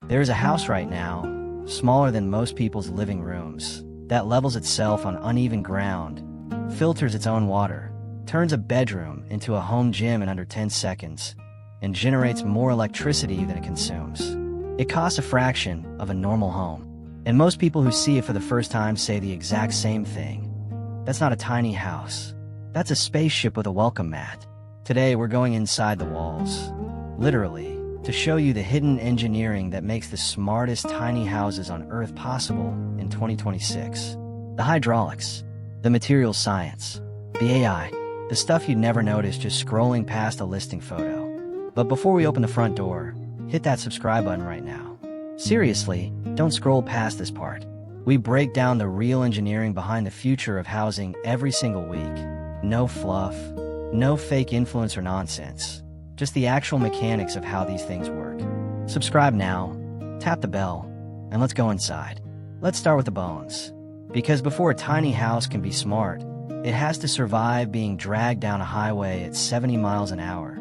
There is a house right now, smaller than most people's living rooms, that levels itself on uneven ground, filters its own water, turns a bedroom into a home gym in under 10 seconds, and generates more electricity than it consumes. It costs a fraction of a normal home. And most people who see it for the first time say the exact same thing. That's not a tiny house. That's a spaceship with a welcome mat. Today we're going inside the walls, literally, to show you the hidden engineering that makes the smartest tiny houses on Earth possible in 2026. The hydraulics, the material science, the AI, the stuff you'd never notice just scrolling past a listing photo. But before we open the front door, hit that subscribe button right now. Seriously, don't scroll past this part. We break down the real engineering behind the future of housing every single week. No fluff, no fake influencer nonsense. Just the actual mechanics of how these things work. Subscribe now, tap the bell, and let's go inside. Let's start with the bones. Because before a tiny house can be smart, it has to survive being dragged down a highway at 70 miles an hour,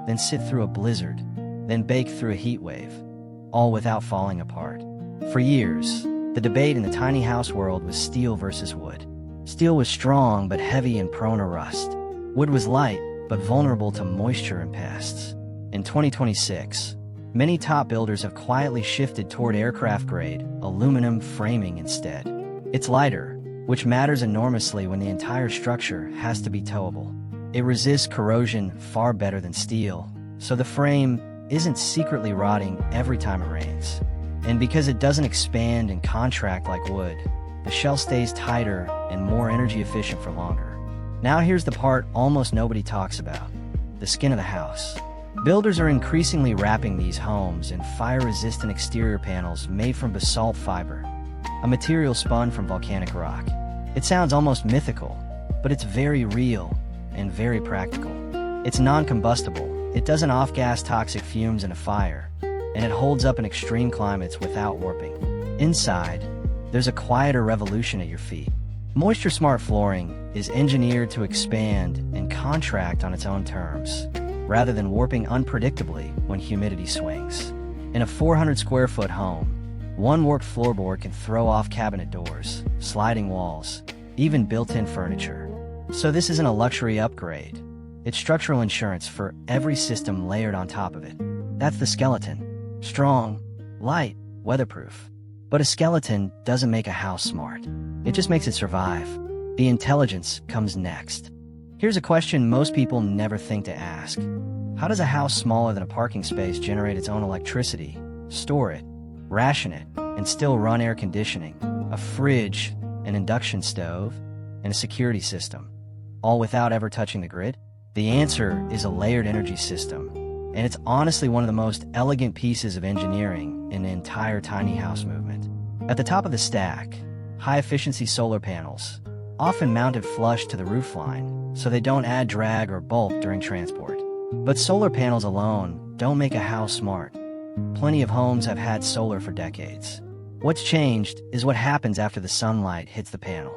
then sit through a blizzard, then bake through a heat wave, all without falling apart. For years, the debate in the tiny house world was steel versus wood. Steel was strong but heavy and prone to rust. Wood was light but vulnerable to moisture and pests. In 2026, many top builders have quietly shifted toward aircraft-grade aluminum framing instead. It's lighter, which matters enormously when the entire structure has to be towable. It resists corrosion far better than steel, so the frame isn't secretly rotting every time it rains. And because it doesn't expand and contract like wood, the shell stays tighter and more energy efficient for longer. Now here's the part almost nobody talks about: the skin of the house. Builders are increasingly wrapping these homes in fire-resistant exterior panels made from basalt fiber, a material spun from volcanic rock. It sounds almost mythical, but it's very real and very practical. It's non-combustible. It doesn't off-gas toxic fumes in a fire, and it holds up in extreme climates without warping. Inside, there's a quieter revolution at your feet. Moisture-smart flooring is engineered to expand and contract on its own terms, rather than warping unpredictably when humidity swings. In a 400-square-foot home, one warped floorboard can throw off cabinet doors, sliding walls, even built-in furniture. So this isn't a luxury upgrade. It's structural insurance for every system layered on top of it. That's the skeleton. Strong, light, weatherproof. But a skeleton doesn't make a house smart. It just makes it survive. The intelligence comes next. Here's a question most people never think to ask. How does a house smaller than a parking space generate its own electricity, store it, ration it, and still run air conditioning, a fridge, an induction stove, and a security system, all without ever touching the grid? The answer is a layered energy system, and it's honestly one of the most elegant pieces of engineering in the entire tiny house movement. At the top of the stack, high-efficiency solar panels, often mounted flush to the roofline, so they don't add drag or bulk during transport. But solar panels alone don't make a house smart. Plenty of homes have had solar for decades. What's changed is what happens after the sunlight hits the panel.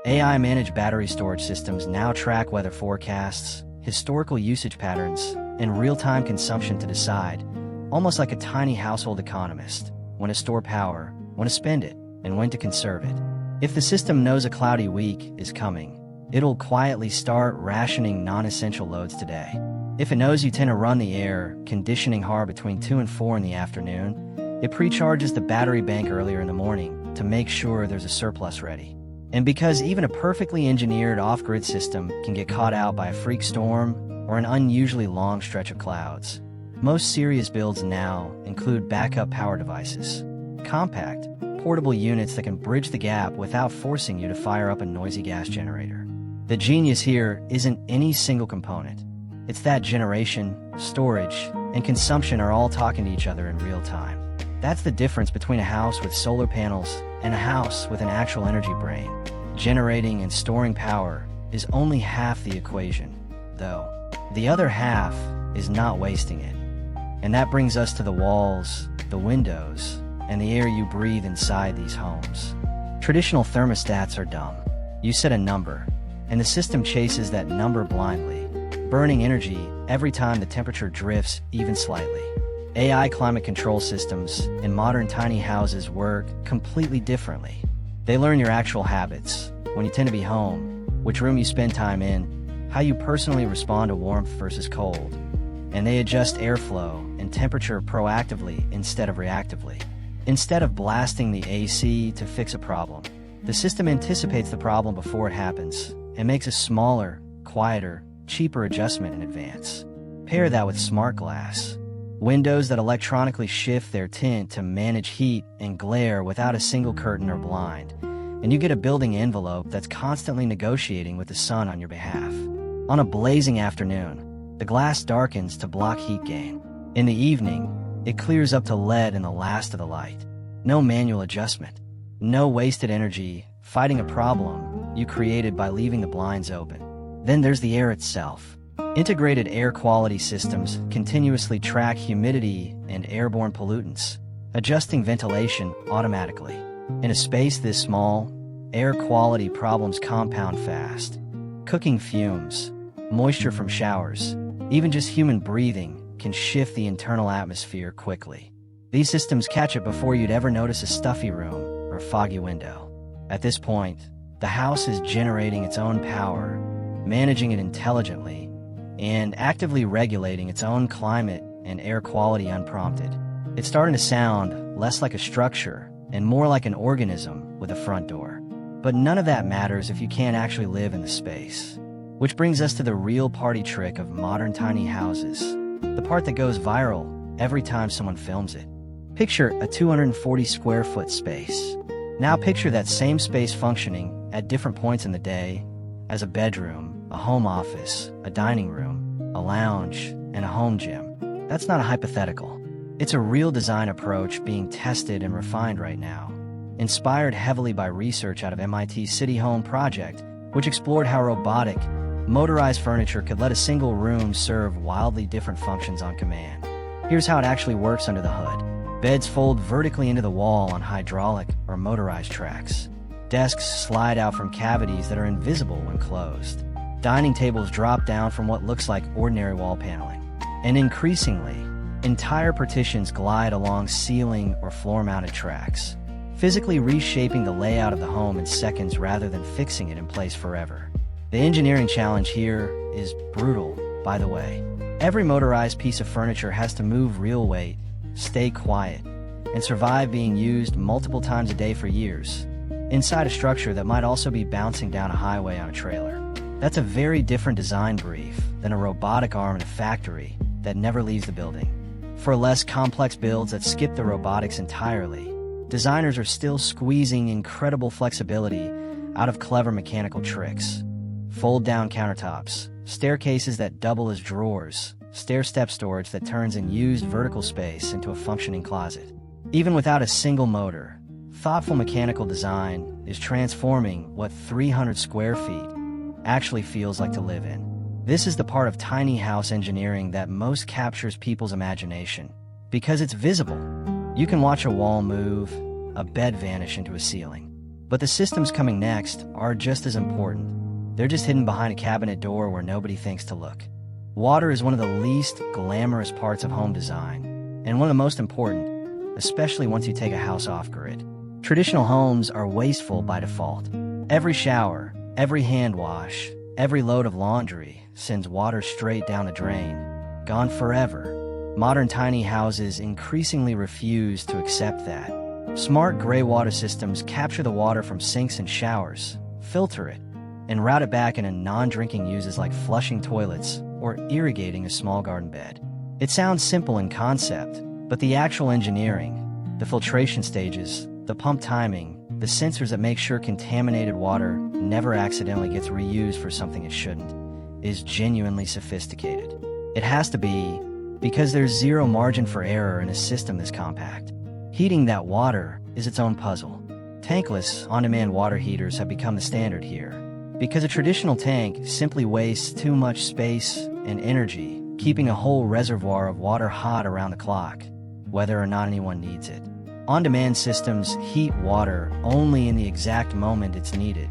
AI-managed battery storage systems now track weather forecasts, historical usage patterns, and real-time consumption to decide, almost like a tiny household economist, when to store power, when to spend it, and when to conserve it. If the system knows a cloudy week is coming, it'll quietly start rationing non-essential loads today. If it knows you tend to run the air conditioning hard between 2 and 4 in the afternoon, it pre-charges the battery bank earlier in the morning to make sure there's a surplus ready. And because even a perfectly engineered off-grid system can get caught out by a freak storm or an unusually long stretch of clouds, most serious builds now include backup power devices, compact, portable units that can bridge the gap without forcing you to fire up a noisy gas generator. The genius here isn't any single component. It's that generation, storage, and consumption are all talking to each other in real time. That's the difference between a house with solar panels and a house with an actual energy brain. Generating and storing power is only half the equation, though. The other half is not wasting it. And that brings us to the walls, the windows, and the air you breathe inside these homes. Traditional thermostats are dumb. You set a number, and the system chases that number blindly, burning energy every time the temperature drifts even slightly. AI climate control systems in modern tiny houses work completely differently. They learn your actual habits, when you tend to be home, which room you spend time in, how you personally respond to warmth versus cold, and they adjust airflow and temperature proactively instead of reactively. Instead of blasting the AC to fix a problem, the system anticipates the problem before it happens and makes a smaller, quieter, cheaper adjustment in advance. Pair that with smart glass. Windows that electronically shift their tint to manage heat and glare without a single curtain or blind, and you get a building envelope that's constantly negotiating with the sun on your behalf. On a blazing afternoon, the glass darkens to block heat gain. In the evening, it clears up to lead in the last of the light. No manual adjustment. No wasted energy fighting a problem you created by leaving the blinds open. Then there's the air itself. Integrated air quality systems continuously track humidity and airborne pollutants, adjusting ventilation automatically. In a space this small, air quality problems compound fast. Cooking fumes, moisture from showers, even just human breathing can shift the internal atmosphere quickly. These systems catch it before you'd ever notice a stuffy room or foggy window. At this point, the house is generating its own power, managing it intelligently, and actively regulating its own climate and air quality unprompted. It's starting to sound less like a structure and more like an organism with a front door. But none of that matters if you can't actually live in the space. Which brings us to the real party trick of modern tiny houses, the part that goes viral every time someone films it. Picture a 240 square foot space. Now picture that same space functioning at different points in the day as a bedroom, a home office, a dining room, a lounge, and a home gym. That's not a hypothetical. It's a real design approach being tested and refined right now, inspired heavily by research out of MIT CityHome project, which explored how robotic, motorized furniture could let a single room serve wildly different functions on command. Here's how it actually works under the hood. Beds fold vertically into the wall on hydraulic or motorized tracks. Desks slide out from cavities that are invisible when closed. Dining tables drop down from what looks like ordinary wall paneling. And increasingly, entire partitions glide along ceiling or floor-mounted tracks, physically reshaping the layout of the home in seconds rather than fixing it in place forever. The engineering challenge here is brutal, by the way. Every motorized piece of furniture has to move real weight, stay quiet, and survive being used multiple times a day for years, inside a structure that might also be bouncing down a highway on a trailer. That's a very different design brief than a robotic arm in a factory that never leaves the building. For less complex builds that skip the robotics entirely, designers are still squeezing incredible flexibility out of clever mechanical tricks. Fold-down countertops, staircases that double as drawers, stair-step storage that turns in used vertical space into a functioning closet. Even without a single motor, thoughtful mechanical design is transforming what 300 square feet actually feels like to live in. This is the part of tiny house engineering that most captures people's imagination, because it's visible. You can watch a wall move, a bed vanish into a ceiling. But the systems coming next are just as important. They're just hidden behind a cabinet door where nobody thinks to look. Water is one of the least glamorous parts of home design, and one of the most important, especially once you take a house off-grid. Traditional homes are wasteful by default. Every shower, every hand wash, every load of laundry sends water straight down the drain, gone forever. Modern tiny houses increasingly refuse to accept that. Smart greywater systems capture the water from sinks and showers, filter it, and route it back into non-drinking uses like flushing toilets or irrigating a small garden bed. It sounds simple in concept, but the actual engineering, the filtration stages, the pump timing, the sensors that make sure contaminated water never accidentally gets reused for something it shouldn't, is genuinely sophisticated. It has to be, because there's zero margin for error in a system this compact. Heating that water is its own puzzle. Tankless, on-demand water heaters have become the standard here, because a traditional tank simply wastes too much space and energy, keeping a whole reservoir of water hot around the clock, whether or not anyone needs it. On-demand systems heat water only in the exact moment it's needed,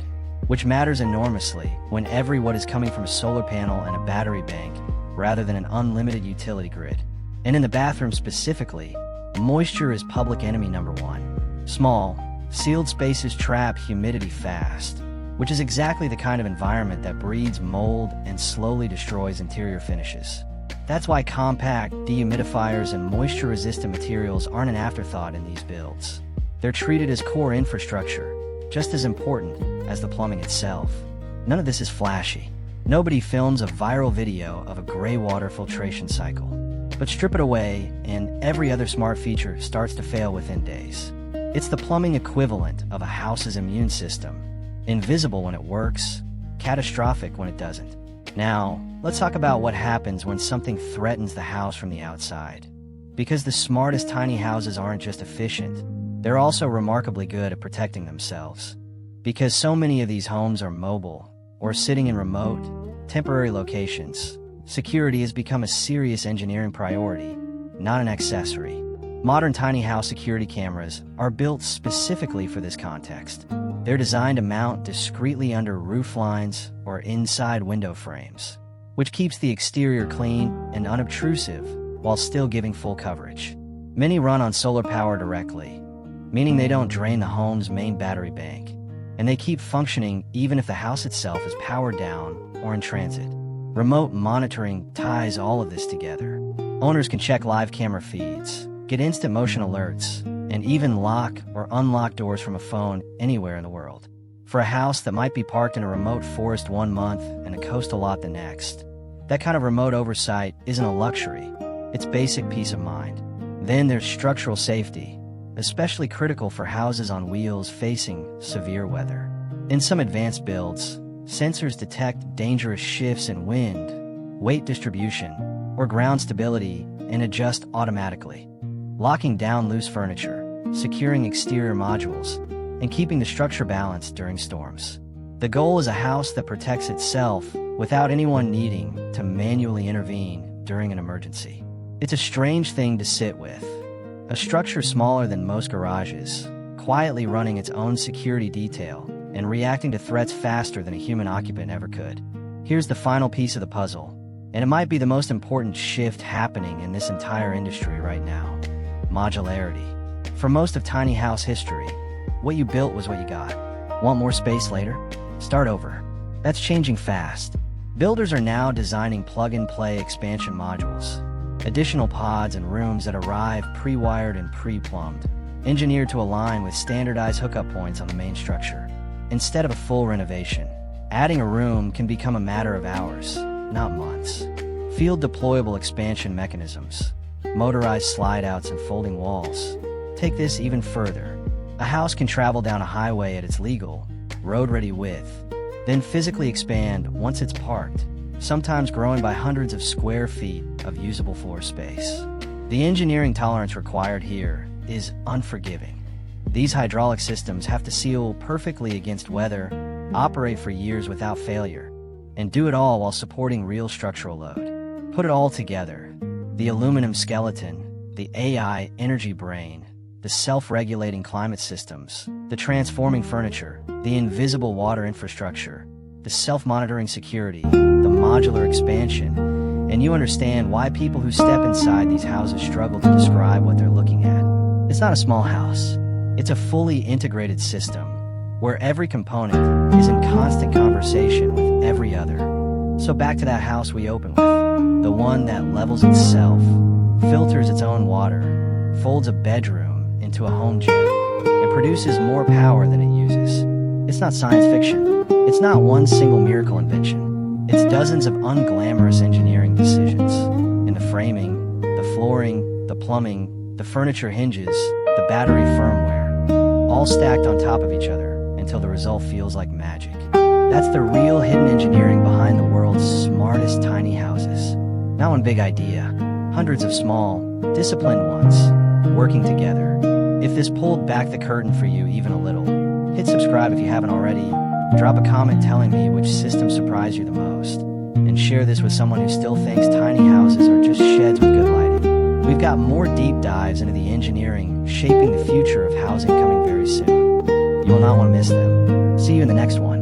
which matters enormously when every watt is coming from a solar panel and a battery bank rather than an unlimited utility grid. And in the bathroom specifically, moisture is public enemy number one. Small, sealed spaces trap humidity fast, which is exactly the kind of environment that breeds mold and slowly destroys interior finishes. That's why compact dehumidifiers and moisture-resistant materials aren't an afterthought in these builds. They're treated as core infrastructure, just as important as the plumbing itself. None of this is flashy. Nobody films a viral video of a greywater filtration cycle. But strip it away, and every other smart feature starts to fail within days. It's the plumbing equivalent of a house's immune system. Invisible when it works, catastrophic when it doesn't. Now, let's talk about what happens when something threatens the house from the outside. Because the smartest tiny houses aren't just efficient, they're also remarkably good at protecting themselves. Because so many of these homes are mobile, or sitting in remote, temporary locations, security has become a serious engineering priority, not an accessory. Modern tiny house security cameras are built specifically for this context. They're designed to mount discreetly under roof lines or inside window frames, which keeps the exterior clean and unobtrusive while still giving full coverage. Many run on solar power directly, meaning they don't drain the home's main battery bank, and they keep functioning even if the house itself is powered down or in transit. Remote monitoring ties all of this together. Owners can check live camera feeds, get instant motion alerts, and even lock or unlock doors from a phone anywhere in the world. For a house that might be parked in a remote forest one month and a coastal lot the next, that kind of remote oversight isn't a luxury, it's basic peace of mind. Then there's structural safety, especially critical for houses on wheels facing severe weather. In some advanced builds, sensors detect dangerous shifts in wind, weight distribution, or ground stability and adjust automatically, locking down loose furniture, securing exterior modules, and keeping the structure balanced during storms. The goal is a house that protects itself without anyone needing to manually intervene during an emergency. It's a strange thing to sit with. A structure smaller than most garages, quietly running its own security detail and reacting to threats faster than a human occupant ever could. Here's the final piece of the puzzle, and it might be the most important shift happening in this entire industry right now. Modularity. For most of tiny house history, what you built was what you got. Want more space later? Start over. That's changing fast. Builders are now designing plug-and-play expansion modules, additional pods and rooms that arrive pre-wired and pre-plumbed, engineered to align with standardized hookup points on the main structure. Instead of a full renovation, adding a room can become a matter of hours, not months. Field deployable expansion mechanisms, motorized slide-outs and folding walls. Take this even further. A house can travel down a highway at its legal, road-ready width, then physically expand once it's parked, sometimes growing by hundreds of square feet of usable floor space. The engineering tolerance required here is unforgiving. These hydraulic systems have to seal perfectly against weather, operate for years without failure, and do it all while supporting real structural load. Put it all together: the aluminum skeleton, the AI energy brain, the self-regulating climate systems, the transforming furniture, the invisible water infrastructure, the self-monitoring security, the modular expansion, and you understand why people who step inside these houses struggle to describe what they're looking at. It's not a small house. It's a fully integrated system, where every component is in constant conversation with every other. So back to that house we opened with, the one that levels itself, filters its own water, folds a bedroom into a home gym, and produces more power than it uses. It's not science fiction. It's not one single miracle invention. It's dozens of unglamorous engineering decisions. In the framing, the flooring, the plumbing, the furniture hinges, the battery firmware, all stacked on top of each other until the result feels like magic. That's the real hidden engineering behind the world's smartest tiny houses. Not one big idea, hundreds of small, disciplined ones, working together. If this pulled back the curtain for you even a little, hit subscribe if you haven't already, drop a comment telling me which system surprised you the most, and share this with someone who still thinks tiny houses are just sheds with good lighting. We've got more deep dives into the engineering shaping the future of housing coming very soon. You will not want to miss them. See you in the next one.